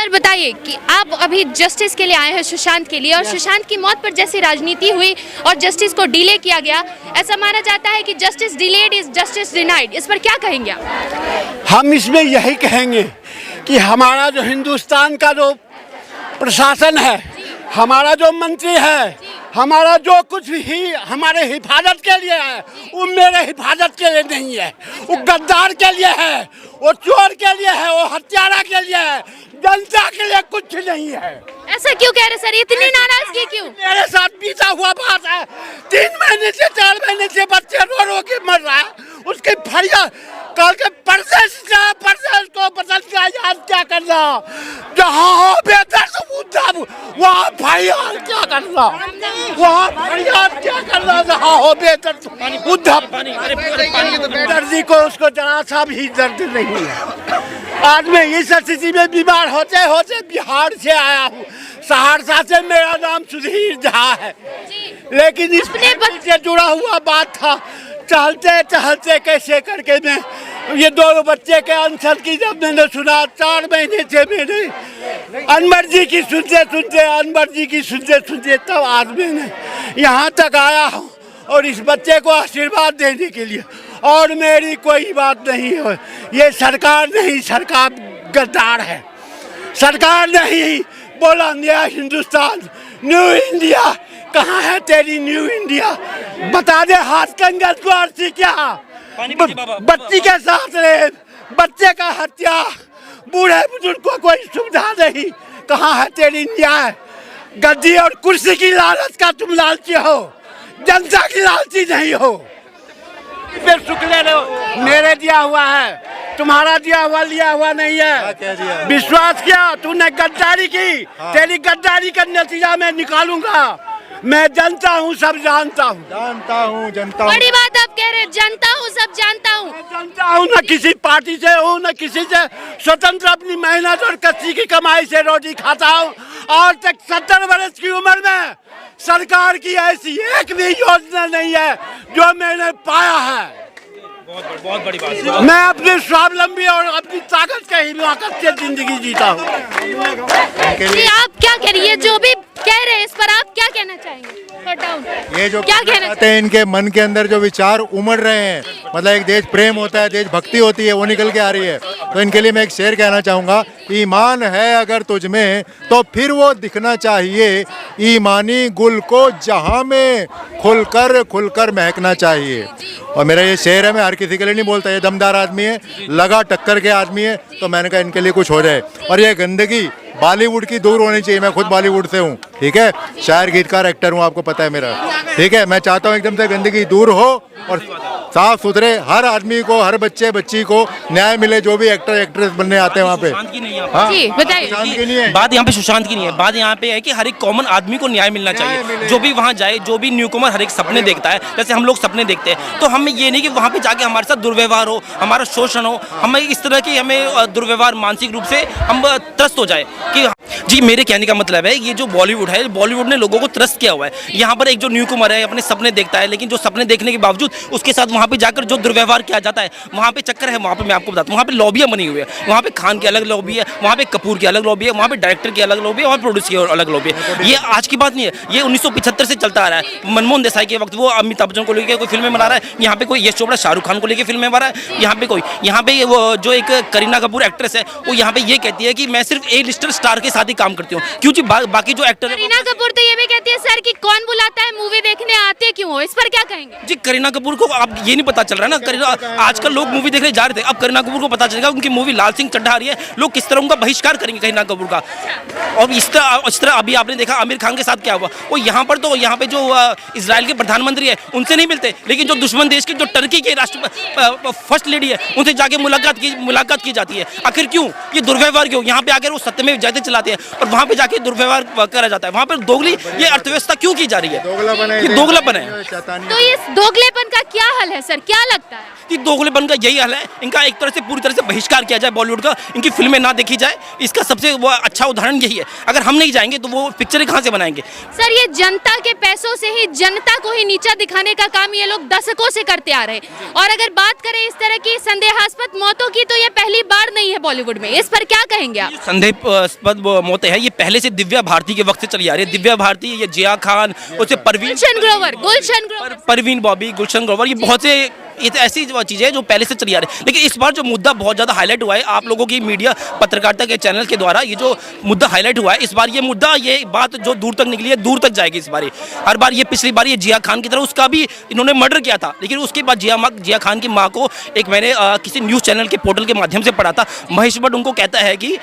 Sir बताइए कि आप अभी जस्टिस के लिए आए हैं सुशांत के लिए, और सुशांत की मौत पर जैसे राजनीति हुई और जस्टिस को डिले किया गया, ऐसा माना जाता है कि justice delayed is justice denied, इस पर क्या कहेंगे आप? हम इसमें यही कहेंगे कि हमारा जो हिंदुस्तान का जो प्रशासन है, हमारा जो मंत्री है, हमारा जो कुछ भी हमारे हिफाजत के लिए है, वो मेरे हिफाजत के लिए नहीं है, वो गद्दार के लिए है, वो चोर के लिए है, वो हत्यारा के लिए है, जनता के लिए कुछ नहीं है। ऐसा क्यों कह रहे सर, इतनी नाराजगी क्यों? मेरे साथ बीता हुआ बात है, 3 महीने से 4 महीने से बच्चे रो रो के मर रहा है, उसकी फरियाद कल के परदेश को बदल के आज क्या करना, जहाँ हो बेहतर उद्धव वहाँ फरियाद क्या करना, वहाँ फरियाद क्या करना, जहाँ हो बेहतर उद्धव। दर्दी को उसको जरा सा भी दर्द नहीं है। आज मैं इस स्थिति में बीमार होते होते बिहार से आया हूँ, सहरसा से। मेरा नाम सुधीर झा है, लेकिन इस से जुड़ा हुआ बात था। टहलते टहलते कैसे करके मैं ये 2 बच्चे के आंसर की जब मैंने सुना, 4 महीने से मैंने अनवर जी की सुनते सुनते तब आज मैंने यहाँ तक आया हूँ, और इस बच्चे को आशीर्वाद देने के लिए। और मेरी कोई बात नहीं है, ये सरकार नहीं, सरकार गद्दार है, सरकार नहीं। बोला नया हिंदुस्तान, न्यू इंडिया, कहाँ है तेरी न्यू इंडिया? बता दे हाथ कंगन को अर्जी क्या? बच्ची के साथ रेप, बच्चे का हत्या, बूढ़े बुजुर्ग को कोई सुविधा नहीं, कहाँ है तेरी न्याय? गद्दी और कुर्सी की लालच का तुम लालची हो, जनता की लालची नहीं हो। शुक्र रहो, मेरे दिया हुआ है, तुम्हारा दिया हुआ लिया हुआ नहीं है। विश्वास किया, तूने गद्दारी की, तेरी गद्दारी का नतीजा मैं निकालूंगा। मैं जनता हूँ, सब जानता हूँ, जनता हूँ। बड़ी बात आप कह रहे हैं, जनता हूँ, सब जानता हूँ। जनता हूँ, न किसी पार्टी से हूँ, न किसी से, स्वतंत्र अपनी मेहनत और कच्ची की कमाई से रोटी खाता हूँ। आज तक 70 वर्ष की उम्र में सरकार की ऐसी एक भी योजना नहीं है जो मैंने पाया है। बहुत बड़ी बात। मैं अपने स्वावलंबी और अपनी ताकत के हिमाकत से जिंदगी जीता हूँ। आप क्या कह रही है, जो भी कह रहे हैं इस पर आप क्या कहना चाहेंगे? ये जो क्या कहना चाहते हैं, इनके मन के अंदर जो विचार उमड़ रहे हैं, मतलब एक देश प्रेम होता है, देश भक्ति होती है, वो निकल के आ रही है। तो इनके लिए मैं एक शेर कहना चाहूँगा, ईमान है अगर तुझ में तो फिर वो दिखना चाहिए, ईमानी गुल को जहाँ में खुलकर महकना चाहिए। और मेरा ये शेर है, मैं हर किसी के लिए नहीं बोलता, ये दमदार आदमी है, लगा टक्कर के आदमी है, तो मैंने कहा इनके लिए कुछ हो जाए। और ये गंदगी बॉलीवुड की दूर होनी चाहिए। मैं खुद बॉलीवुड से हूँ, ठीक है, शायर गीतकार एक्टर हूँ, आपको पता है मेरा, ठीक है। मैं चाहता हूँ एकदम से गंदगी दूर हो और साफ सुथरे हर आदमी को, हर बच्चे बच्ची को न्याय मिले, जो भी एक्टर एक्ट्रेस बनने आते हैं वहाँ पे। बात यहाँ पे सुशांत की नहीं है, बात यहाँ पे है कि हर एक कॉमन आदमी को न्याय मिलना चाहिए। जो भी वहाँ जाए, जो भी न्यूकमर हर एक सपने देखता है, जैसे हम लोग सपने देखते हैं, तो हमें ये नहीं कि वहाँ पे जाके हमारे साथ दुर्व्यवहार हो, हमारा शोषण हो, हमें इस तरह की हमें दुर्व्यवहार मानसिक रूप से हम त्रस्त हो जाए। कि जी मेरे कहने का मतलब है, ये जो बॉलीवुड है, बॉलीवुड ने लोगों को त्रस्त किया हुआ है। यहाँ पर एक जो न्यूकमर है अपने सपने देखता है, लेकिन जो सपने देखने के बावजूद उसके साथ वहाँ पे जाकर जो दुर्व्यवहार किया जाता है, वहाँ पे चक्कर है, वहाँ पे मैं आपको बताता हूँ, वहाँ पे लॉबियाँ बनी हुई है। वहाँ पे खान की अलग लॉबी है, वहाँ पे कपूर की अलग लॉबी है, वहाँ पे डायरेक्टर की अलग लॉबी है, वहाँ पे प्रोड्यूसर की अलग लॉबी है। ये आज की बात नहीं है, ये 1975 से चलता आ रहा है। मनमोहन देसाई के वक्त वो अमिताभ बच्चन को लेकर कोई फिल्में बना रहा है, यहाँ पे कोई यश चोपड़ा शाहरुख खान को लेकर फिल्में बना रहा है, यहाँ पे कोई, यहाँ पे वो जो एक करीना कपूर एक्ट्रेस है, वो यहाँ पे ये कहती है कि मैं सिर्फ ए लिस्टर स्टार के साथ ही काम करती हूँ, क्योंकि बाकी जो एक्टर करीना कपूर तो ये भी कहती है सर कि कौन बुलाता है, मूवी देखने आते क्यों हो, इस पर क्या कहेंगे? जी करीना कपूर को अब ये नहीं पता चल रहा है ना, करीना आजकल लोग मूवी देखने जा रहे थे, अब करीना कपूर को पता चलेगा उनकी मूवी लाल सिंह चड्ढा आ रही है, लोग किस तरह उनका बहिष्कार करेंगे करीना कपूर का। और इस तरह अभी आपने देखा आमिर खान के साथ क्या हुआ, वो यहाँ पर तो यहाँ पे जो इजराइल के प्रधानमंत्री है उनसे नहीं मिलते, लेकिन जो दुश्मन देश के जो टर्की के राष्ट्र फर्स्ट लेडी है उनसे जाके मुलाकात की जाती है। आखिर क्यों ये दुर्व्यवहार क्यों? यहाँ पे आकर वो सत्यमेव जयते चलाते हैं और वहाँ पे जाके दुर्व्यवहार करा जाता है। वहाँ पर दोगली ये अर्थव्यवस्था क्यों की जा रही है? ये दोगलापन है। तो इस दोगलेपन का क्या हल है सर, क्या लगता है? कि दोगलेपन का यही हल है, इनका एक तरह से पूरी तरह से बहिष्कार किया जाए बॉलीवुड का, इनकी फिल्में ना देखी देखी जाए, इसका सबसे वो अच्छा उदाहरण यही है। अगर हम नहीं जाएंगे तो वो पिक्चरें कहाँ से बनाएंगे? सर ये जनता के पैसों से ही जनता को ही नीचा दिखाने का काम ये लोग दशकों से करते आ रहे हैं। और अगर बात करें इस तरह की संदेहास्पद मौतों की तो ये पहली बार नहीं है बॉलीवुड में, इस पर क्या कहेंगे आप? संदेहास्पद मौतें हैं, ये पहले से दिव्या भारती के वक्त से चली आ रही है। दिव्या भारती, ये जिया खान, उससे गुलशन ग्रोवर परवीन बॉबी, गुलशन ग्रोवर, ये बहुत से ये तो ऐसी चीज़ें हैं जो पहले से चली आ रही है। लेकिन इस बार जो मुद्दा बहुत ज़्यादा हाईलाइट हुआ है आप लोगों की मीडिया पत्रकारिता के चैनल के द्वारा, ये जो मुद्दा हाईलाइट हुआ है इस बार, ये मुद्दा, ये बात जो दूर तक निकली है दूर तक जाएगी इस बार। हर बार ये पिछली बार ये जिया खान की तरह उसका भी इन्होंने मर्डर किया था, लेकिन उसके बाद जिया खान की माँ को एक मैंने किसी न्यूज़ चैनल के पोर्टल के माध्यम से पढ़ा था, महेश भट्ट उनको कहता है कि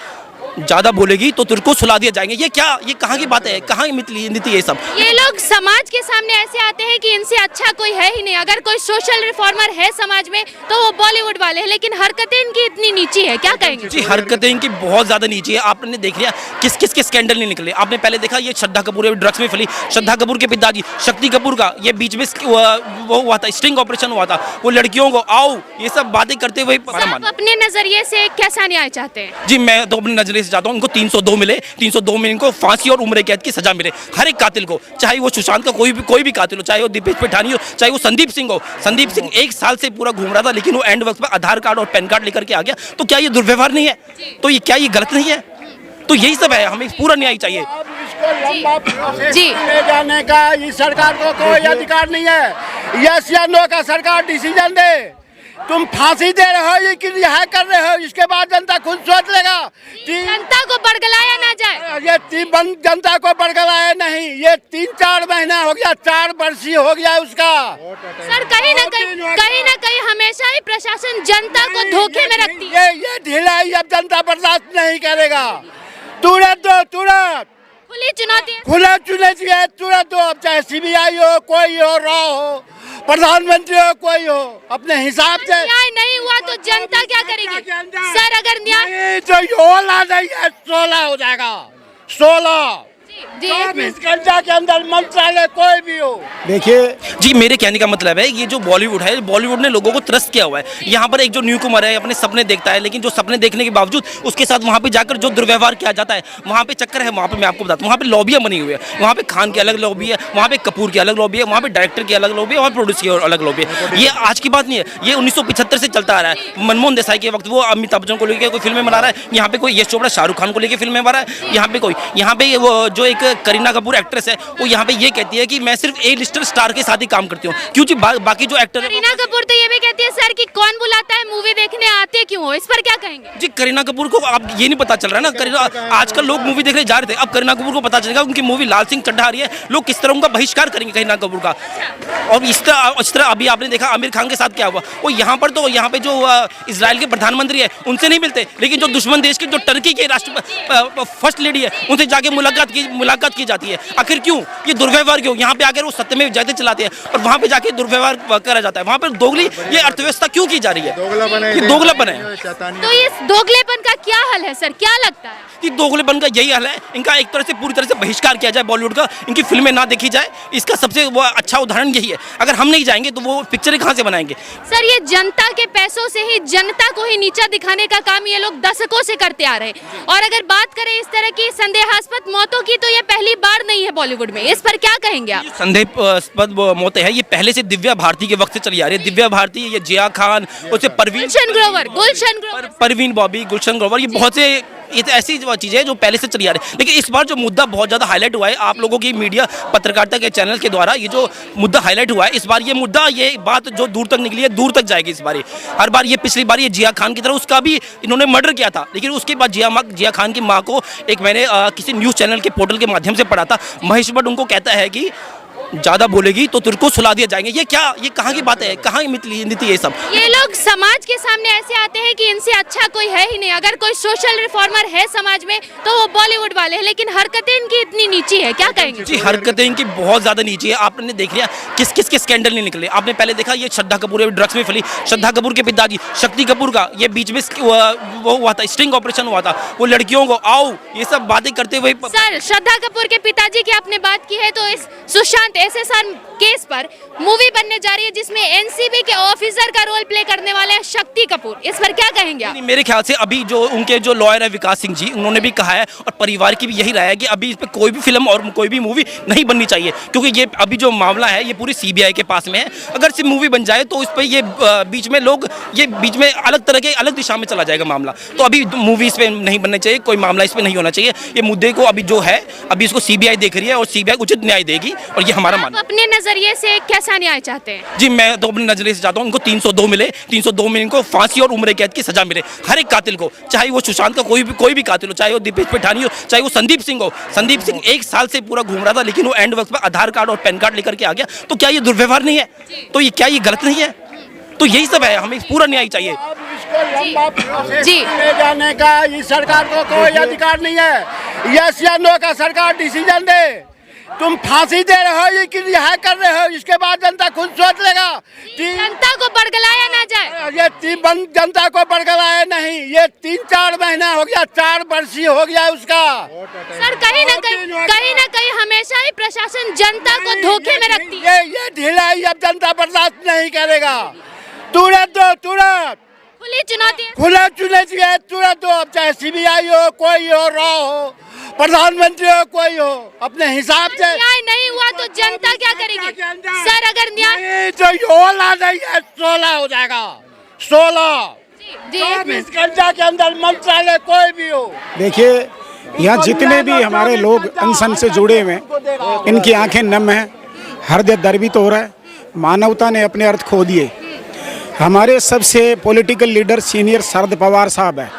ज़्यादा बोलेगी तो तुझको सुला दिया जाएंगे। ये क्या, ये कहाँ की बात है, कहाँ की नीति है सब? ये लोग समाज के सामने ऐसे आते हैं कि इनसे अच्छा कोई है ही नहीं। अगर कोई सोशल रिफॉर्मर है समाज में तो वो बॉलीवुड वाले हैं, लेकिन हरकतें इनकी इतनी नीची है, क्या कहेंगे? जी, हरकतें इनकी बहुत ज़्यादा नीची है। आपने देख लिया किस किस के स्कैंडल नहीं निकले। आपने पहले देखा ये श्रद्धा कपूर ड्रग्स में फंसी, श्रद्धा कपूर के पिताजी शक्ति कपूर का ये बीच में वो हुआ था, स्टिंग ऑपरेशन हुआ था, वो लड़कियों को आओ ये सब बातें करते हुए। आप अपने नजरिए से कैसा न्याय चाहते हैं? जी, मैं तो अपने नजरिए से चाहता हूँ इनको 302 मिले, 302 में इनको फांसी और उम्र कैद की सजा मिले हर एक कातिल को, चाहे वो सुशांत का कोई भी कातिल हो, चाहे वो दीपेश पठानी हो, चाहे वो संदीप सिंह हो। संदीप सिंह 1 साल से पूरा घूम रहा था, लेकिन वो एंड वक्त पर आधार कार्ड और पैन कार्ड लेकर के आ गया। तो क्या ये दुर्व्यवहार नहीं है? तो ये क्या ये गलत नहीं है? तो यही सब है, हमें पूरा न्याय चाहिए। इसको लंबा प्रोसेस ले जाने का इस सरकार को कोई अधिकार नहीं है। यस या नो का सरकार डिसीजन दे। तुम फांसी दे रहे हो ये कि रिहा कर रहे हो, इसके बाद जनता खुद सोच लेगा। जनता को बरगलाया ना जाए, ये जनता को बरगलाया नहीं, ये 3-4 महीना हो गया, 4 वर्षीय हो गया उसका। सर कहीं ना कहीं हमेशा ही प्रशासन जनता को धोखे में रखती है। ये ढिलाई अब जनता बर्दाश्त नहीं करेगा। तुरंत खुली चुनौती, खुला चुनौती है, तुरंत दो। अब चाहे CBI हो, कोई हो, राव हो, प्रधानमंत्री हो, कोई हो, अपने हिसाब से। न्याय नहीं हुआ तो जनता क्या करेगी? सर अगर न्याय तो 16 नहीं है, 16 हो जाएगा, 16 जी 24 घंटा के अंदर मंत्रालय कोई भी हो। देखिए जी, मेरे कहने का मतलब है ये जो बॉलीवुड है, बॉलीवुड ने लोगों को त्रस्त किया हुआ है। यहाँ पर एक जो न्यू कुमार है अपने सपने देखता है, लेकिन जो सपने देखने के बावजूद उसके साथ वहाँ पे जाकर जो दुर्व्यवहार किया जाता है, वहाँ पे चक्कर है। वहाँ पे मैं आपको बताता हूँ, वहाँ पे लॉबियाँ बनी हुई है। वहाँ पे खान की अलग लॉबी है, वहाँ पे कपूर की अलग लॉबी है, वहाँ पे डायरेक्टर की अलग लॉबी है, वहाँ प्रोड्यूसर की अलग लॉबी है। ये आज की बात नहीं है, ये 1975 से चलता आ रहा है। मनमोहन देसाई के वक्त वो अमिताभ बच्चन को लेकर कोई फिल्में बना रहा है, यहाँ पे कोई यश चोपड़ा शाहरुख खान को लेकर फिल्में बना रहा है, यहाँ पे वो जो एक करीना कपूर एक्ट्रेस है वो यहाँ पे ये कहती है कि मैं सिर्फ A-लिस्टर स्टार के साथ ही काम करती हूँ, क्योंकि बाकी जो एक्टर है। करीना कपूर तो ये भी कहती है सर कि कौन बुलाता है, मूवी देखने आते क्यों हो, इस पर क्या कहेंगे? जी, करीना कपूर को अब ये नहीं पता चल रहा है ना, करीना आजकल लोग मूवी देखने जा रहे थे, अब करीना कपूर को पता चलेगा उनकी मूवी लाल सिंह चड्ढा आ रही है, लोग किस तरह उनका बहिष्कार करेंगे करीना कपूर का। और इस तरह अभी आपने देखा आमिर खान के साथ क्या हुआ। वो यहाँ पर तो यहाँ पे जो इजराइल के प्रधानमंत्री है उनसे नहीं मिलते, लेकिन जो दुश्मन देश के जो टर्की के राष्ट्र फर्स्ट लेडी है उनसे जाके मुलाकात की जाती है। आखिर क्यों ये दुर्व्यवहार क्यों? यहाँ पे आकर वो सत्य में जयते चलाते हैं और वहाँ पे जाके दुर्व्यवहार करा जाता है। वहाँ पर दोगली ये अर्थव्यवस्था क्यों की जा रही है? दोगलापन है। तो इस दोगलेपन का क्या हल है सर, क्या लगता है? कि दोगलेपन का यही हल है, इनका एक तरह से पूरी तरह से बहिष्कार किया जाए बॉलीवुड का, इनकी फिल्में ना देखी जाए, इसका सबसे वो अच्छा उदाहरण यही है। अगर हम नहीं जाएंगे तो वो पिक्चरें कहाँ से बनाएंगे? सर ये जनता के पैसों से ही जनता को ही नीचा दिखाने का काम ये लोग दशकों से करते आ रहे हैं। और अगर बात करें इस तरह की संदेहास्पद मौतों की तो ये पहली बार नहीं है बॉलीवुड में, इस पर क्या कहेंगे आप? संदेहास्पद मौतें हैं, ये पहले से दिव्या भारती के वक्त से चली आ रही है। दिव्या भारती, ये जिया खान, उससे गुलशन ग्रोवर, परवीन बॉबी, गुलशन ग्रोवर, ये बहुत से ये तो ऐसी चीज़ें हैं जो पहले से चली आ रही है। लेकिन इस बार जो मुद्दा बहुत ज़्यादा हाईलाइट हुआ है आप लोगों की मीडिया पत्रकारिता के चैनल के द्वारा, ये जो मुद्दा हाईलाइट हुआ है इस बार, ये मुद्दा, ये बात जो दूर तक निकली है दूर तक जाएगी इस बार। हर बार ये पिछली बार ये जिया खान की तरह उसका भी इन्होंने मर्डर किया था, लेकिन उसके बाद जिया खान की माँ को एक मैंने किसी न्यूज़ चैनल के पोर्टल के माध्यम से पढ़ा था, महेश भट्ट उनको कहता है कि ज़्यादा बोलेगी तो तुझको सुला दिया जाएंगे। ये क्या, ये कहाँ की बात है, कहाँ की नीति है सब? ये लोग समाज के सामने ऐसे आते हैं कि इनसे अच्छा कोई है ही नहीं। अगर कोई सोशल रिफॉर्मर है समाज में तो वो बॉलीवुड वाले हैं, लेकिन हरकतें इनकी इतनी नीची है, क्या कहेंगे? जी, हरकतें इनकी बहुत ज़्यादा नीची है। आपने देख लिया किस किस के स्कैंडल नहीं निकले। आपने पहले देखा ये श्रद्धा कपूर ड्रग्स में फंसी, श्रद्धा कपूर के पिताजी शक्ति कपूर का ये बीच में वो हुआ था, स्टिंग ऑपरेशन हुआ था, वो लड़कियों को आओ ये सब बातें करते हुए। सर श्रद्धा कपूर के पिताजी की आपने बात की है तो इस सुशांत SSR केस पर मूवी बनने जा रही है जिसमें एनसीबी के ऑफिसर का रोल प्ले करने वाले हैं शक्ति कपूर। इस पर क्या कहेंगे आप? नहीं, मेरे ख्याल से अभी जो उनके जो लॉयर है विकास सिंह जी, उन्होंने भी कहा है और परिवार की भी यही राय है कि अभी इस पर कोई भी फिल्म और कोई भी मूवी नहीं बननी चाहिए, क्योंकि ये अभी जो मामला है ये पूरी सीबीआई के पास में है। अगर सिर्फ मूवी बन जाए तो इस पर ये बीच में लोग ये बीच में अलग तरह के अलग दिशा में चला जाएगा मामला। तो अभी मूवी इस पर नहीं बननी चाहिए, कोई मामला इस पर नहीं होना चाहिए। ये मुद्दे को अभी जो है अभी इसको सीबीआई देख रही है और सीबीआई उचित न्याय देगी, और ये हमारा मानना है। अपने नजरिए से कैसा न्याय चाहते हैं? जी, मैं तो अपने नजरिए से चाहता हूँ इनको 302 मिले, 302 में इनको फांसी और उम्र कैद की सजा मिले हर एक कातिल को, चाहे वो सुशांत का कोई भी कातिल हो, चाहे वो दीपेश पठानी हो, चाहे वो संदीप सिंह हो। संदीप सिंह 1 साल से पूरा घूम रहा था, लेकिन वो एंड वक्त में आधार कार्ड और पैन कार्ड लेकर के आ गया। तो क्या ये दुर्व्यवहार नहीं है? तो ये क्या ये गलत नहीं है? तो यही सब है, हमें पूरा न्याय चाहिए। अब इसको लंबा प्रोसेस जी। ले जाने का इस सरकार को कोई अधिकार नहीं है। यस या नो का सरकार डिसीजन दे। तुम फांसी दे रहे हो कि रिहा कर रहे हो, इसके बाद जनता खुद सोच लेगा। जनता को बरगलाया ना जाए। ये जनता को बरगलाया नहीं, ये 3-4 महीना हो गया, 4 वर्षीय हो गया उसका। सर कहीं ना कहीं हमेशा ही प्रशासन जनता को धोखे में रखती है। ये ढिलाई अब जनता बर्दाश्त नहीं करेगा। तुरंत दो, तुरंत खुली चुनौती है। खुला चुने चाहिए, तुरंत दो। अब चाहे सीबीआई हो, कोई हो, रॉ हो, प्रधानमंत्री हो, कोई हो, अपने हिसाब से। न्याय नहीं हुआ तो जनता क्या करेगी? सर अगर न्याय नहीं, जो 16 नहीं है 16 हो जाएगा। 16 जी 24 घंटा के अंदर मंत्रालय कोई भी हो। देखिए, यहाँ जितने भी हमारे लोग अनशन से जुड़े हुए हैं, इनकी आंखें नम हैं, हृदय द्रवित हो रहा है। मानवता ने अपने अर्थ खो दिए। हमारे सबसे political leader senior Sharad Pawar साहब है।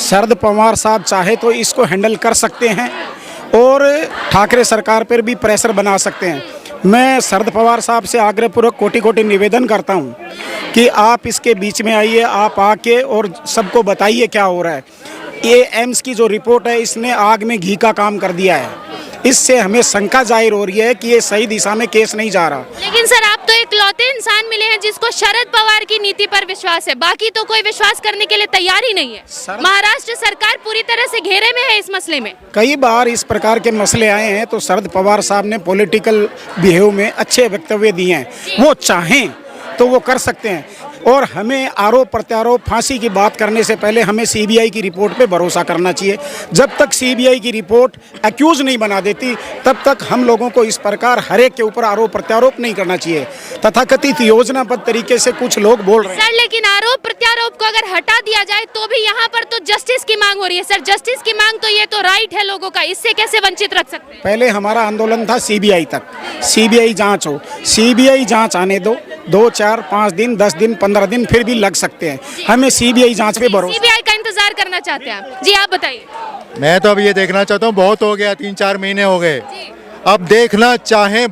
शरद पवार साहब चाहे तो इसको हैंडल कर सकते हैं और ठाकरे सरकार पर भी प्रेशर बना सकते हैं। मैं शरद पवार साहब से आग्रहपूर्वक कोटि निवेदन करता हूं कि आप इसके बीच में आइए, आप आके और सबको बताइए क्या हो रहा है। ये एम्स की जो रिपोर्ट है, इसने आग में घी का काम कर दिया है। इससे हमें शंका जाहिर हो रही है कि ये सही दिशा में केस नहीं जा रहा। लेकिन सर आप तो इकलौते इंसान मिले हैं जिसको शरद पवार की नीति पर विश्वास है, बाकी तो कोई विश्वास करने के लिए तैयार ही नहीं है। महाराष्ट्र सरकार पूरी तरह से घेरे में है इस मसले में। कई बार इस प्रकार के मसले आए हैं तो शरद पवार साहब ने पॉलिटिकल बिहेव में अच्छे वक्तव्य दिए हैं। वो चाहें तो वो कर सकते हैं, और हमें आरोप प्रत्यारोप फांसी की बात करने से पहले हमें सीबीआई की रिपोर्ट पे भरोसा करना चाहिए। जब तक सीबीआई की रिपोर्ट एक्यूज नहीं बना देती तब तक हम लोगों को इस प्रकार हर एक के ऊपर आरोप प्रत्यारोप नहीं करना चाहिए। तथाकथित योजनाबद्ध तरीके से कुछ लोग बोल रहे हैं। सर लेकिन आरोप प्रत्यारोप को अगर हटा दिया जाए तो भी यहाँ पर तो जस्टिस की मांग हो रही है। सर जस्टिस की मांग तो ये तो राइट है लोगों का, इससे कैसे वंचित रख सकते हैं? पहले हमारा आंदोलन था सीबीआई तक, सीबीआई जांच हो। सीबीआई जांच आने दो, 2, 4, 5 दिन, 10 दिन, 15 दिन फिर भी लग सकते हैं। हमें सीबीआई जांच पे भरोसा। सीबीआई का इंतजार करना चाहते हैं आप? जी आप बताइए। मैं तो अब ये देखना चाहता हूँ, बहुत हो गया, 3-4 महीने हो गए। अब देखना चाहें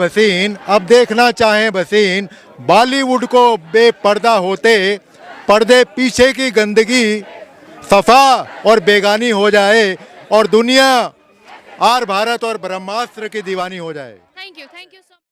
भसीन, बॉलीवुड को बेपर्दा होते, पर्दे पीछे की गंदगी सफा और बेगानी हो जाए और दुनिया आर भारत और ब्रह्मास्त्र की दीवानी हो जाए। Thank you so much.